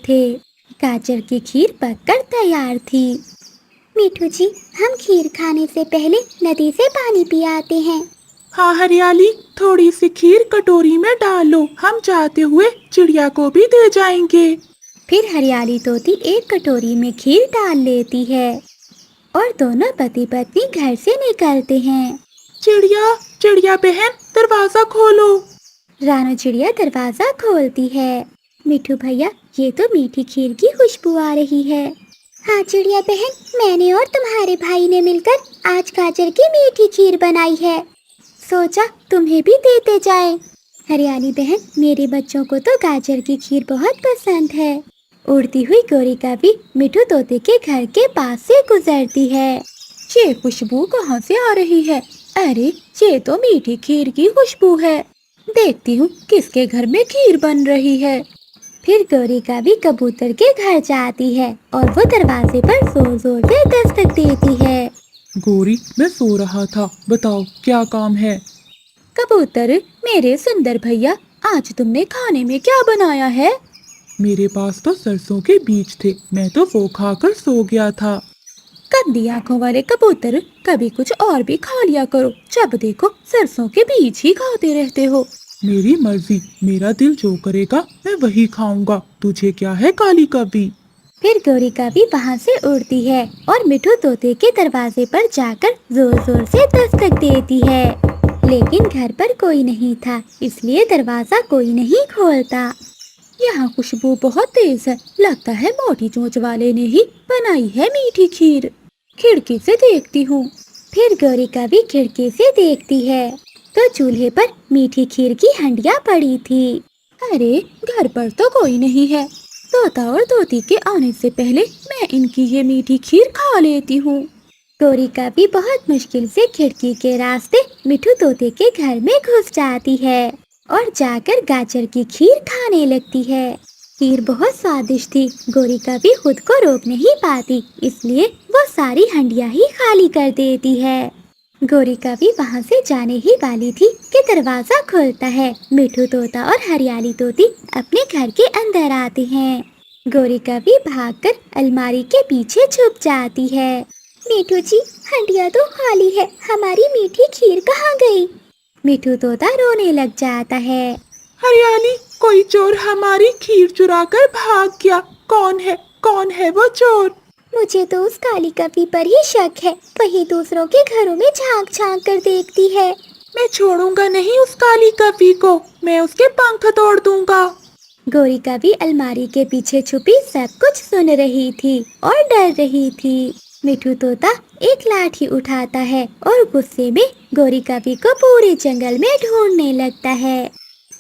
थे। गाजर की खीर पककर तैयार थी। मीठू जी, हम खीर खाने से पहले नदी से पानी पी आते हैं। हाँ हरियाली, थोड़ी सी खीर कटोरी में डाल लो, हम जाते हुए चिड़िया को भी दे जाएंगे। फिर हरियाली तोती एक कटोरी में खीर डाल लेती है और दोनों पति पत्नी घर से निकलते हैं। चिड़िया चिड़िया बहन, दरवाजा खोलो। रानू चिड़िया दरवाजा खोलती है। मिठू भैया, ये तो मीठी खीर की खुशबू आ रही है। हाँ चिड़िया बहन, मैंने और तुम्हारे भाई ने मिलकर आज गाजर की मीठी खीर बनाई है। सोचा तुम्हें भी देते जाए। हरियाली बहन, मेरे बच्चों को तो गाजर की खीर बहुत पसंद है। उड़ती हुई गोरिका भी मिठू तोते के घर के पास से गुजरती है। ये खुशबू कहाँ से आ रही है? अरे, ये तो मीठी खीर की खुशबू है। देखती हूँ किसके घर में खीर बन रही है। फिर गोरिका भी कबूतर के घर जाती है और वो दरवाजे पर जोर जोर से दस्तक देती है। गोरी, मैं सो रहा था, बताओ क्या काम है। कबूतर, मेरे सुंदर भैया, आज तुमने खाने में क्या बनाया है? मेरे पास तो सरसों के बीज थे, मैं तो वो खाकर सो गया था। गंदी आंखों वाले कबूतर, कभी कुछ और भी खा लिया करो। जब देखो सरसों के बीज ही खाते रहते हो। मेरी मर्जी, मेरा दिल जो करेगा मैं वही खाऊंगा, तुझे क्या है काली कवि। फिर गोरिका भी वहाँ से उड़ती है और मिठू तोते के दरवाजे पर जाकर जोर जोर से दस्तक देती है। लेकिन घर पर कोई नहीं था, इसलिए दरवाजा कोई नहीं खोलता। यहाँ खुशबू बहुत तेज है, लगता है मोटी चोंच वाले ने ही बनाई है मीठी खीर। खिड़की से देखती हूँ। फिर गोरिका भी खिड़की से देखती है तो चूल्हे पर मीठी खीर की हंडिया पड़ी थी। अरे, घर पर तो कोई नहीं है। तोता और तोती के आने से पहले मैं इनकी ये मीठी खीर खा लेती हूँ। गोरिका भी बहुत मुश्किल से खिड़की के रास्ते मिठू तोते के घर में घुस जाती है और जाकर गाजर की खीर खाने लगती है। खीर बहुत स्वादिष्ट थी। गोरिका भी खुद को रोक नहीं पाती, इसलिए वो सारी हंडिया ही खाली कर देती है। गोरिका भी वहाँ से जाने ही वाली थी कि दरवाजा खुलता है। मिठू तोता और हरियाली तोती अपने घर के अंदर आते हैं। गोरिका भी भागकर अलमारी के पीछे छुप जाती है। मिठू जी, हंडिया तो खाली है, हमारी मीठी खीर कहाँ गई? मिठू तोता रोने लग जाता है। हरियाली, कोई चोर हमारी खीर चुरा कर भाग गया। कौन है वो चोर? मुझे तो उस काली कवि पर ही शक है, वही दूसरों के घरों में झांक झांक कर देखती है। मैं छोड़ूंगा नहीं उस काली कवि को, मैं उसके पंख तोड़ दूंगा। गोरिका भी अलमारी के पीछे छुपी सब कुछ सुन रही थी और डर रही थी। मिठू तोता एक लाठी उठाता है और गुस्से में गोरिका भी को पूरे जंगल में ढूंढने लगता है।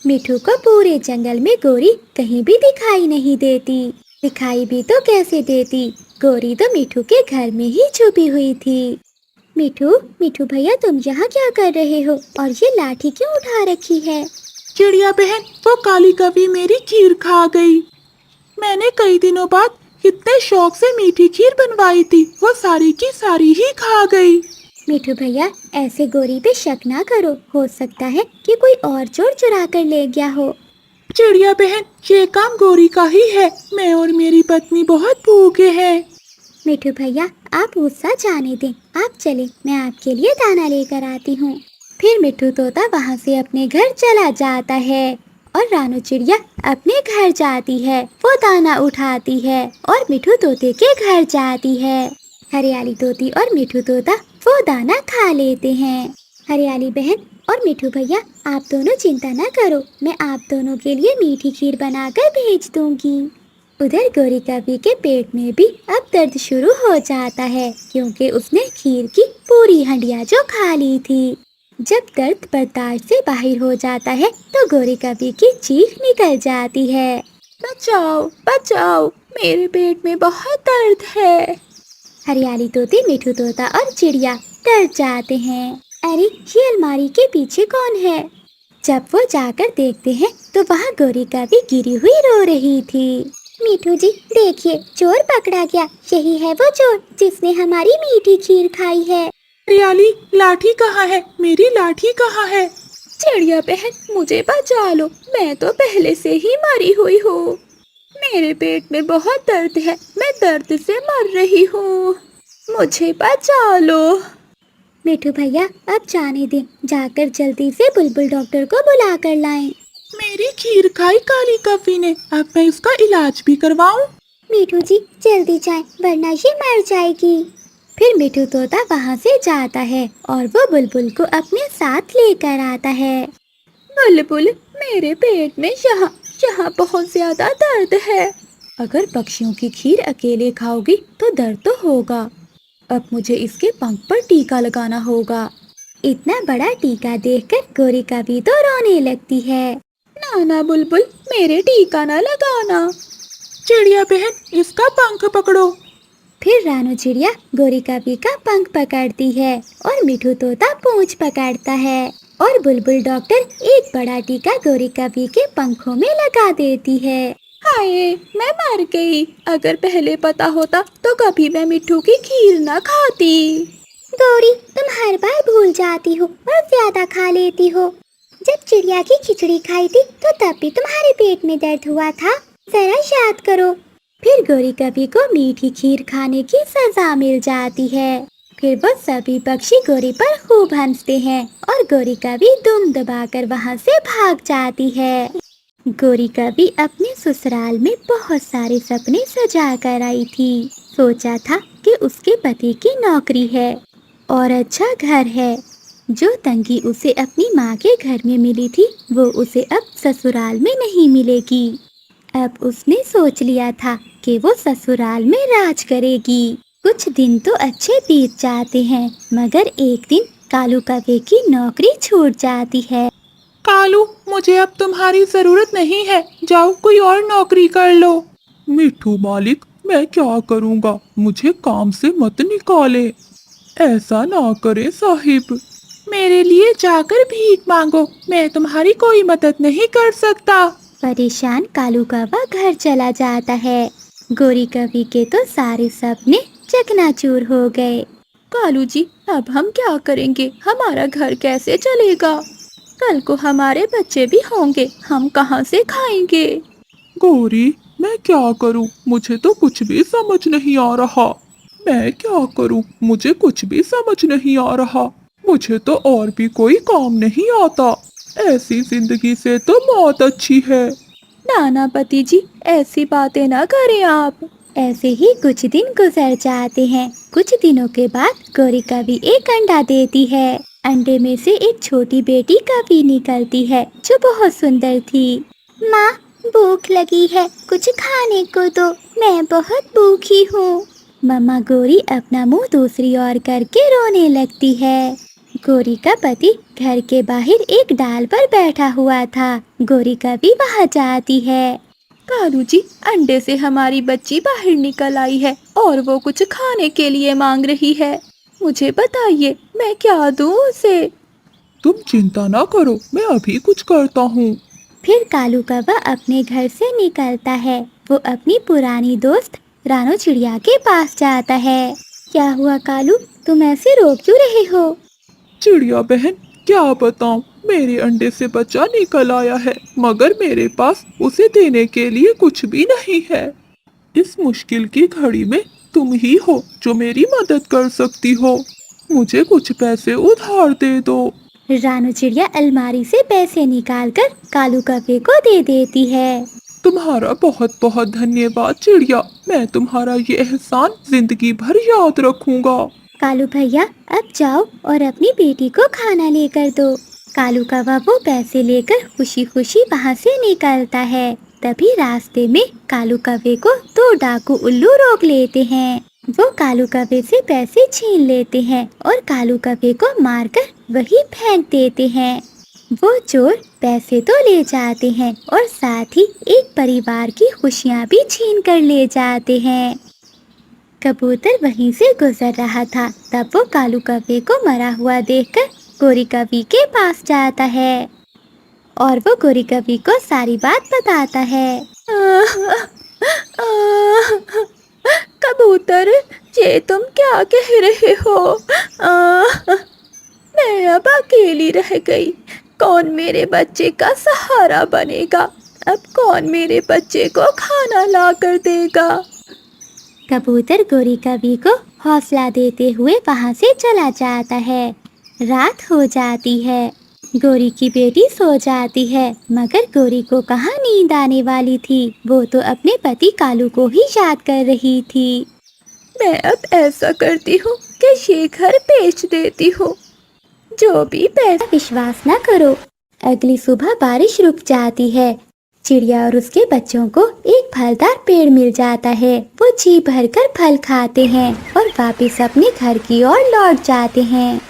मिठू को पूरे जंगल में गोरी कहीं भी दिखाई नहीं देती। दिखाई भी तो कैसे देती, गोरी तो मिठू के घर में ही छुपी हुई थी। मिठू, मिठू भैया, तुम यहाँ क्या कर रहे हो और ये लाठी क्यों उठा रखी है? चिड़िया बहन, वो काली कवि मेरी खीर खा गई। मैंने कई दिनों बाद कितने शौक से मीठी खीर बनवाई थी, वो सारी की सारी ही खा गई। मिठू भैया, ऐसे गोरी पे शक ना करो, हो सकता है कि कोई और चोर चुरा कर ले गया हो। चिड़िया बहन, ये काम गोरी का ही है, मैं और मेरी पत्नी बहुत भूखे हैं। मिठू भैया, आप गुस्सा जाने दें, आप चले, मैं आपके लिए दाना लेकर आती हूँ। फिर मिठू तोता वहाँ से अपने घर चला जाता है और रानू चिड़िया अपने घर जाती है। वो दाना उठाती है और मिठू तोते के घर जाती है। हरियाली तोती और मिठू तोता वो दाना खा लेते हैं। हरियाली बहन और मिठू भैया, आप दोनों चिंता ना करो, मैं आप दोनों के लिए मीठी खीर बनाकर भेज दूंगी। उधर गोरिका भी के पेट में भी अब दर्द शुरू हो जाता है, क्योंकि उसने खीर की पूरी हंडिया जो खा ली थी। जब दर्द बर्दाश्त से बाहर हो जाता है तो गोरिका भी की चीख निकल जाती है। बचाओ बचाओ, मेरे पेट में बहुत दर्द है। हरियाली तोती, मिठू तोता और चिड़िया डर जाते हैं। अरे, ये अलमारी के पीछे कौन है? जब वो जाकर देखते हैं तो वहाँ गोरिका भी गिरी हुई रो रही थी। मिठू जी, देखिए, चोर पकड़ा गया। यही है वो चोर जिसने हमारी मीठी खीर खाई है। हरियाली, लाठी कहाँ है? मेरी लाठी कहाँ है? चिड़िया बहन, मुझे बचा लो, मैं तो पहले से ही मरी हुई हूँ। मेरे पेट में बहुत दर्द है, मैं दर्द से मर रही हूँ, मुझे बचा लो। मिठू भैया अब जाने दें, जाकर जल्दी से बुलबुल डॉक्टर को बुला कर लाएं। मेरी खीर खाई काली कव्वी ने, अब मैं इसका इलाज भी करवाऊं? मिठू जी जल्दी जाएं, वरना ये मर जाएगी। फिर मिठू तोता वहाँ से जाता है और वो बुलबुल को अपने साथ लेकर आता है। बुलबुल, मेरे पेट में यहाँ यहाँ बहुत ज्यादा दर्द है। अगर पक्षियों की खीर अकेले खाओगी तो दर्द तो होगा। अब मुझे इसके पंख पर टीका लगाना होगा। इतना बड़ा टीका देखकर गोरी कभी तो रोने लगती है। ना बुलबुल, मेरे टीका ना लगाना। चिड़िया बहन, इसका पंख पकड़ो। फिर रानू चिड़िया गोरी कभी का पंख पकड़ती है और मिठू तोता पूंछ पकड़ता है और बुलबुल डॉक्टर एक बड़ा टीका गोरी कभी के पंखों में लगा देती है। हाय, मैं मर गई। अगर पहले पता होता तो कभी मैं मिट्ठू की खीर ना खाती। गोरी, तुम हर बार भूल जाती हो और ज्यादा खा लेती हो। जब चिड़िया की खिचड़ी खाई थी तो तब भी तुम्हारे पेट में दर्द हुआ था, जरा याद करो। फिर गोरी कभी को मीठी खीर खाने की सजा मिल जाती है। फिर वो सभी पक्षी गोरी पर खूब हंसते हैं और गोरी कभी दुम दबाकर वहाँ से भाग जाती है। गोरी कभी अपने ससुराल में बहुत सारे सपने सजा कर आई थी। सोचा था कि उसके पति की नौकरी है और अच्छा घर है। जो तंगी उसे अपनी माँ के घर में मिली थी वो उसे अब ससुराल में नहीं मिलेगी। अब उसने सोच लिया था कि वो ससुराल में राज करेगी। कुछ दिन तो अच्छे बीत जाते हैं, मगर एक दिन कालू कव्वे की नौकरी छूट जाती है। कालू, मुझे अब तुम्हारी जरूरत नहीं है, जाओ कोई और नौकरी कर लो। मिठू मालिक, मैं क्या करूँगा, मुझे काम से मत निकाले। ऐसा ना करे साहिब। मेरे लिए जाकर भीख मांगो, मैं तुम्हारी कोई मदद नहीं कर सकता। परेशान कालू कव्वा घर चला जाता है। गोरी कव्वी के तो सारे सपने चकनाचूर हो गए। कालू जी, अब हम क्या करेंगे, हमारा घर कैसे चलेगा? कल को हमारे बच्चे भी होंगे, हम कहाँ से खाएंगे? गौरी, मैं क्या करूं? मुझे तो कुछ भी समझ नहीं आ रहा। मैं क्या करूं? मुझे कुछ भी समझ नहीं आ रहा। मुझे तो और भी कोई काम नहीं आता। ऐसी जिंदगी से तो मौत अच्छी है। नाना पति जी, ऐसी बातें ना करें आप। ऐसे ही कुछ दिन गुजर जाते हैं। कुछ दिनों के बाद गोरी कव्वी एक अंडा देती है। अंडे में से एक छोटी बेटी कव्वी निकलती है जो बहुत सुंदर थी। माँ, भूख लगी है, कुछ खाने को दो, मैं बहुत भूखी हूँ। मम्मा गोरी अपना मुंह दूसरी ओर करके रोने लगती है। गोरी का पति घर के बाहर एक डाल पर बैठा हुआ था। गोरी कव्वी वहाँ जाती है। कालू जी, अंडे से हमारी बच्ची बाहर निकल आई है और वो कुछ खाने के लिए मांग रही है। मुझे बताइए, मैं क्या दूं उसे? तुम चिंता ना करो, मैं अभी कुछ करता हूँ। फिर कालू कव्वा अपने घर से निकलता है। वो अपनी पुरानी दोस्त रानू चिड़िया के पास जाता है। क्या हुआ कालू, तुम ऐसे रो क्यों रहे हो? चिड़िया बहन, क्या बताऊं, मेरे अंडे से बच्चा निकल आया है, मगर मेरे पास उसे देने के लिए कुछ भी नहीं है। इस मुश्किल की घड़ी में तुम ही हो जो मेरी मदद कर सकती हो। मुझे कुछ पैसे उधार दे दो। रानू चिड़िया अलमारी से पैसे निकालकर कालू कव्वे को दे देती है। तुम्हारा बहुत बहुत धन्यवाद चिड़िया, मैं तुम्हारा ये एहसान जिंदगी भर याद रखूंगा। कालू भैया अब जाओ और अपनी बेटी को खाना लेकर दो। कालू कव्वा वो पैसे लेकर खुशी खुशी वहाँ से निकलता है। तभी रास्ते में कालू कव्वे को दो डाकू उल्लू रोक लेते हैं। वो कालू कव्वे से पैसे छीन लेते हैं और कालू कव्वे को मारकर वही फेंक देते हैं। वो चोर पैसे तो ले जाते हैं और साथ ही एक परिवार की खुशियाँ भी छीन कर ले जाते हैं। कबूतर वहीं से गुजर रहा था, तब वो कालू कव्वे को मरा हुआ देखकर गोरी कव्वी के पास जाता है और वो गोरी कव्वी को सारी बात बताता है। कबूतर, ये तुम क्या कह रहे हो? मैं अब अकेली रह गई, कौन मेरे बच्चे का सहारा बनेगा? अब कौन मेरे बच्चे को खाना ला कर देगा। कबूतर गोरी कवि को हौसला देते हुए वहाँ से चला जाता है। रात हो जाती है, गोरी की बेटी सो जाती है, मगर गोरी को कहाँ नींद आने वाली थी, वो तो अपने पति कालू को ही याद कर रही थी। मैं अब ऐसा करती हूँ कि ये घर बेच देती हूँ, जो भी पैसा। विश्वास न करो। अगली सुबह बारिश रुक जाती है। चिड़िया और उसके बच्चों को एक फलदार पेड़ मिल जाता है। वो जी भरकर फल खाते हैं और वापस अपने घर की ओर लौट जाते हैं।